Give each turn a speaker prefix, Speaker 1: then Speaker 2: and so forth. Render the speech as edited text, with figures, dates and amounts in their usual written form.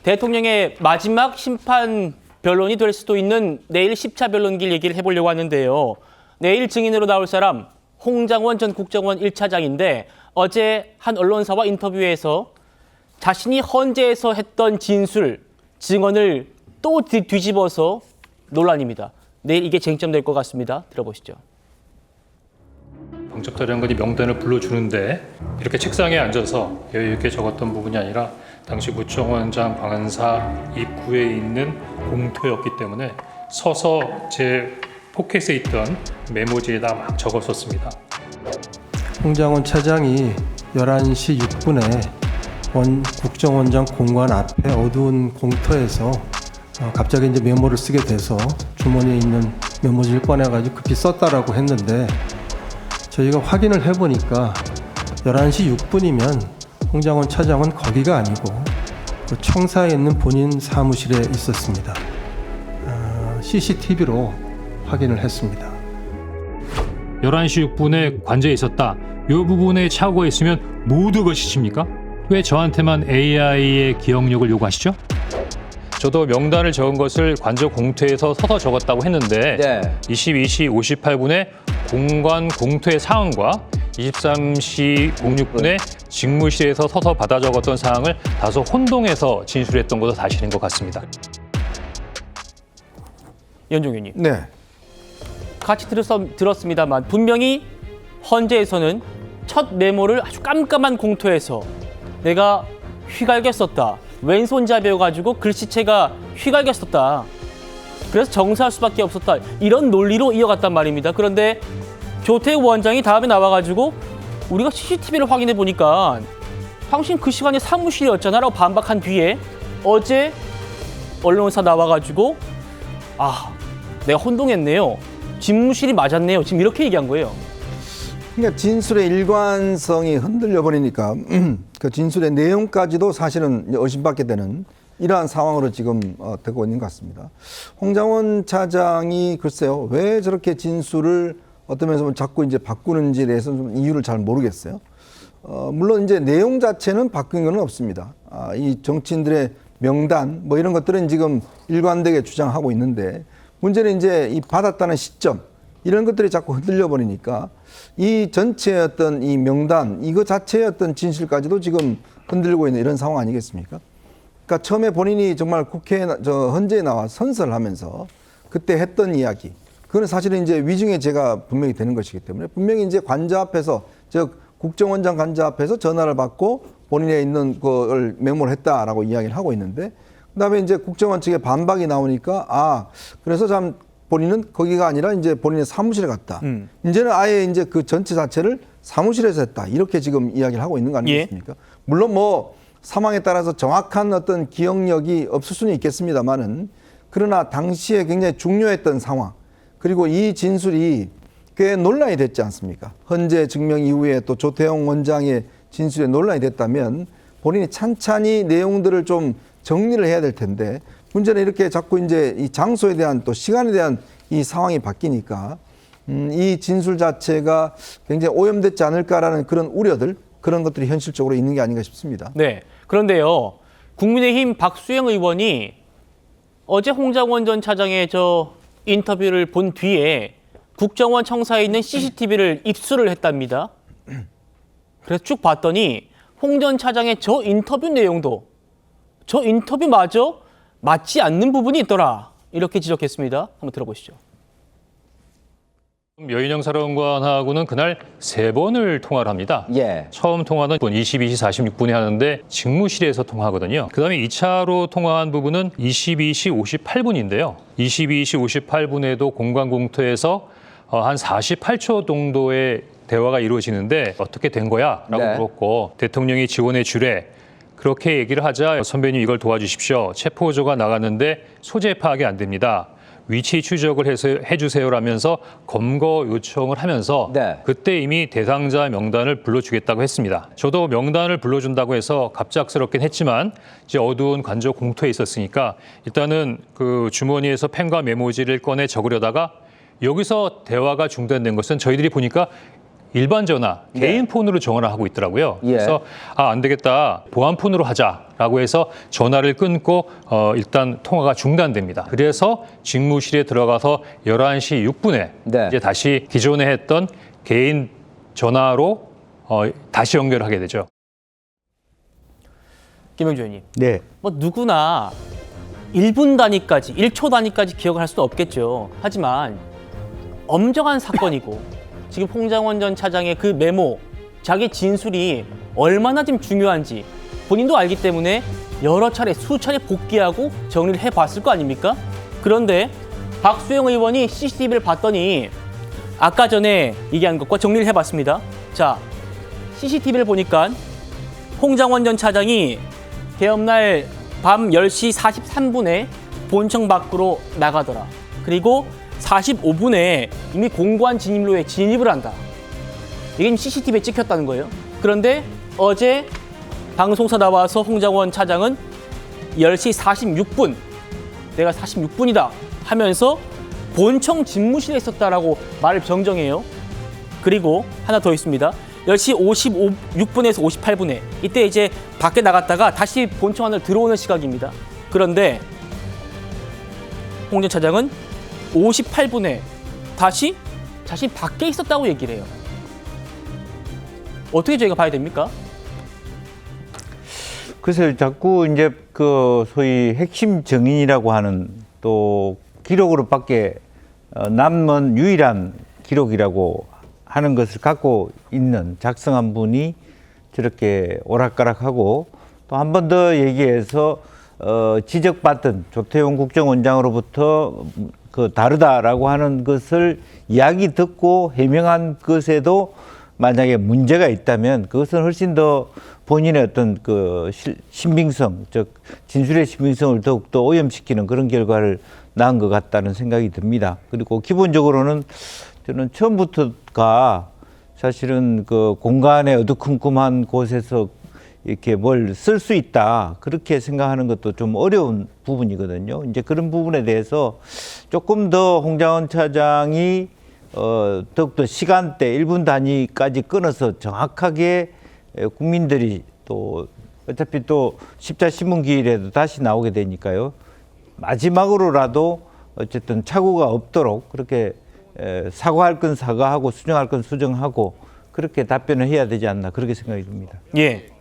Speaker 1: 대통령의 마지막 심판 변론이 될 수도 있는 내일 10차 변론길 얘기를 해보려고 하는데요. 내일 증인으로 나올 사람 홍장원 전 국정원 1차장인데 어제 한 언론사와 인터뷰에서 자신이 헌재에서 했던 진술, 증언을 또 뒤집어서 논란입니다. 내일 이게 쟁점될 것 같습니다. 들어보시죠.
Speaker 2: 방첩사령관이 명단을 불러주는데 이렇게 책상에 앉아서 여유 있게 적었던 부분이 아니라 당시 구청원장 방한사 입구에 있는 공터였기 때문에 서서 제 포켓에 있던 메모지에다 막 적었었습니다.
Speaker 3: 홍장원 차장이 11시 6분에 원 국정원장 공관 앞에 어두운 공터에서 갑자기 이제 메모를 쓰게 돼서 주머니에 있는 메모지를 꺼내가지고 급히 썼다라고 했는데 저희가 확인을 해보니까 11시 6분이면 홍장원 차장은 거기가 아니고 그 청사에 있는 본인 사무실에 있었습니다. CCTV로 확인을 했습니다.
Speaker 2: 11시 6분에 관저에 있었다. 이 부분에 착오가 있으면 모두 것이십니까? 왜 저한테만 AI의 기억력을 요구하시죠? 저도 명단을 적은 것을 관저 공터에서 서서 적었다고 했는데
Speaker 4: 네.
Speaker 2: 22시 58분에 공관 공터의 상황과 23시 06분에 직무실에서 서서 받아 적었던 사항을 다소 혼동해서 진술했던 것도 사실인 것 같습니다.
Speaker 1: 연종윤님.
Speaker 5: 네.
Speaker 1: 같이 들었습니다만 분명히 헌재에서는 첫 메모를 아주 깜깜한 공터에서 내가 휘갈겨 썼다. 왼손잡이여가지고 글씨체가 휘갈겨 썼다. 그래서 정사할 수밖에 없었다. 이런 논리로 이어갔단 말입니다. 그런데 조태욱 원장이 다음에 나와가지고 우리가 CCTV를 확인해 보니까 당신 그 시간에 사무실이었잖아라고 반박한 뒤에 어제 언론사 나와가지고 내가 혼동했네요. 집무실이 맞았네요. 지금 이렇게 얘기한 거예요.
Speaker 5: 그러니까 진술의 일관성이 흔들려 버리니까 그 진술의 내용까지도 사실은 의심받게 되는 이러한 상황으로 지금 되고 있는 것 같습니다. 홍장원 차장이 글쎄요, 왜 저렇게 진술을 어떤 면에서 자꾸 이제 바꾸는지에 대해서 좀 이유를 잘 모르겠어요. 물론 이제 내용 자체는 바뀐 건 없습니다. 이 정치인들의 명단 뭐 이런 것들은 지금 일관되게 주장하고 있는데 문제는 이제 이 받았다는 시점 이런 것들이 자꾸 흔들려 버리니까 이 전체의 어떤 이 명단 이거 자체의 어떤 진실까지도 지금 흔들고 있는 이런 상황 아니겠습니까? 그러니까 처음에 본인이 정말 헌재에 나와 선서를 하면서 그때 했던 이야기 그거는 사실은 이제 위증의 죄가 분명히 되는 것이기 때문에 분명히 이제 관저 앞에서 즉 국정원장 관저 앞에서 전화를 받고 본인에 있는 그걸 메모를 했다라고 이야기를 하고 있는데 그다음에 이제 국정원 측의 반박이 나오니까 그래서 참 본인은 거기가 아니라 이제 본인의 사무실에 갔다. 이제는 아예 이제 그 전체 자체를 사무실에서 했다. 이렇게 지금 이야기를 하고 있는 거 아니겠습니까? 예. 물론 뭐 상황에 따라서 정확한 어떤 기억력이 없을 수는 있겠습니다만은 그러나 당시에 굉장히 중요했던 상황 그리고 이 진술이 꽤 논란이 됐지 않습니까? 헌재 증명 이후에 또 조태용 원장의 진술에 논란이 됐다면 본인이 찬찬히 내용들을 좀 정리를 해야 될 텐데 문제는 이렇게 자꾸 이제 이 장소에 대한 또 시간에 대한 이 상황이 바뀌니까 이 진술 자체가 굉장히 오염됐지 않을까라는 그런 우려들 그런 것들이 현실적으로 있는 게 아닌가 싶습니다.
Speaker 1: 네. 그런데요. 국민의힘 박수영 의원이 어제 홍장원 전 차장의 인터뷰를 본 뒤에 국정원 청사에 있는 CCTV를 입수를 했답니다. 그래서 쭉 봤더니 홍 전 차장의 저 인터뷰 내용도 저 인터뷰마저 맞지 않는 부분이 있더라. 이렇게 지적했습니다. 한번 들어보시죠.
Speaker 2: 여인영 사령관하고는 그날 3번을 통화를 합니다.
Speaker 4: 예.
Speaker 2: 처음 통화는 22시 46분에 하는데 직무실에서 통화하거든요. 그다음에 2차로 통화한 부분은 22시 58분인데요. 22시 58분에도 공관공터에서 한 48초 정도의 대화가 이루어지는데 어떻게 된 거야? 라고
Speaker 4: 네.
Speaker 2: 물었고 대통령이 지원해 주래. 그렇게 얘기를 하자 선배님 이걸 도와주십시오. 체포조가 나갔는데 소재 파악이 안 됩니다. 위치 추적을 해주세요라면서 검거 요청을 하면서
Speaker 4: 네.
Speaker 2: 그때 이미 대상자 명단을 불러주겠다고 했습니다. 저도 명단을 불러준다고 해서 갑작스럽긴 했지만 이제 어두운 관저 공터에 있었으니까 일단은 그 주머니에서 펜과 메모지를 꺼내 적으려다가 여기서 대화가 중단된 것은 저희들이 보니까 일반 전화, 개인 폰으로 전화를 하고 있더라고요.
Speaker 4: 예.
Speaker 2: 그래서 안 되겠다, 보안 폰으로 하자라고 해서 전화를 끊고 일단 통화가 중단됩니다. 그래서 직무실에 들어가서 11시 6분에
Speaker 4: 네.
Speaker 2: 이제 다시 기존에 했던 개인 전화로 다시 연결을 하게 되죠.
Speaker 1: 김영주 의원님,
Speaker 4: 네.
Speaker 1: 뭐 누구나 1분 단위까지, 1초 단위까지 기억을 할 수는 없겠죠. 하지만 엄정한 사건이고 지금 홍장원 전 차장의 그 메모, 자기 진술이 얼마나 지금 중요한지 본인도 알기 때문에 여러 차례, 수차례 복귀하고 정리를 해봤을 거 아닙니까? 그런데 박수영 의원이 CCTV를 봤더니 아까 전에 얘기한 것과 정리를 해봤습니다. 자, CCTV를 보니까 홍장원 전 차장이 개업날 밤 10시 43분에 본청 밖으로 나가더라. 그리고 45분에 이미 공고한 진입로에 진입을 한다. 이게 CCTV에 찍혔다는 거예요. 그런데 어제 방송사 나와서 홍장원 차장은 10시 46분, 내가 46분이다 하면서 본청 집무실에 있었다라고 말을 정정해요. 그리고 하나 더 있습니다. 10시 56분에서 58분에 이때 이제 밖에 나갔다가 다시 본청 안으로 들어오는 시각입니다. 그런데 홍 전 차장은 58분에 다시 자신 밖에 있었다고 얘기를 해요. 어떻게 저희가 봐야 됩니까?
Speaker 6: 그래서 자꾸 이제 그 소위 핵심 증인이라고 하는 또 기록으로밖에 남은 유일한 기록이라고 하는 것을 갖고 있는 작성한 분이 저렇게 오락가락하고 또 한 번 더 얘기해서 지적받던 조태용 국정원장으로부터 그 다르다라고 하는 것을 이야기 듣고 해명한 것에도 만약에 문제가 있다면 그것은 훨씬 더 본인의 어떤 그 신빙성, 즉 진술의 신빙성을 더욱더 오염시키는 그런 결과를 낳은 것 같다는 생각이 듭니다. 그리고 기본적으로는 저는 처음부터가 사실은 그 공간의 어두컴컴한 곳에서 이렇게 뭘 쓸 수 있다 그렇게 생각하는 것도 좀 어려운 부분이거든요. 이제 그런 부분에 대해서 조금 더 홍장원 차장이 더욱더 시간대 1분 단위까지 끊어서 정확하게 국민들이 또 어차피 또 십자 신문 기일에도 다시 나오게 되니까요. 마지막으로라도 어쨌든 착오가 없도록 그렇게 사과할 건 사과하고 수정할 건 수정하고 그렇게 답변을 해야 되지 않나 그렇게 생각이 듭니다.
Speaker 1: 예.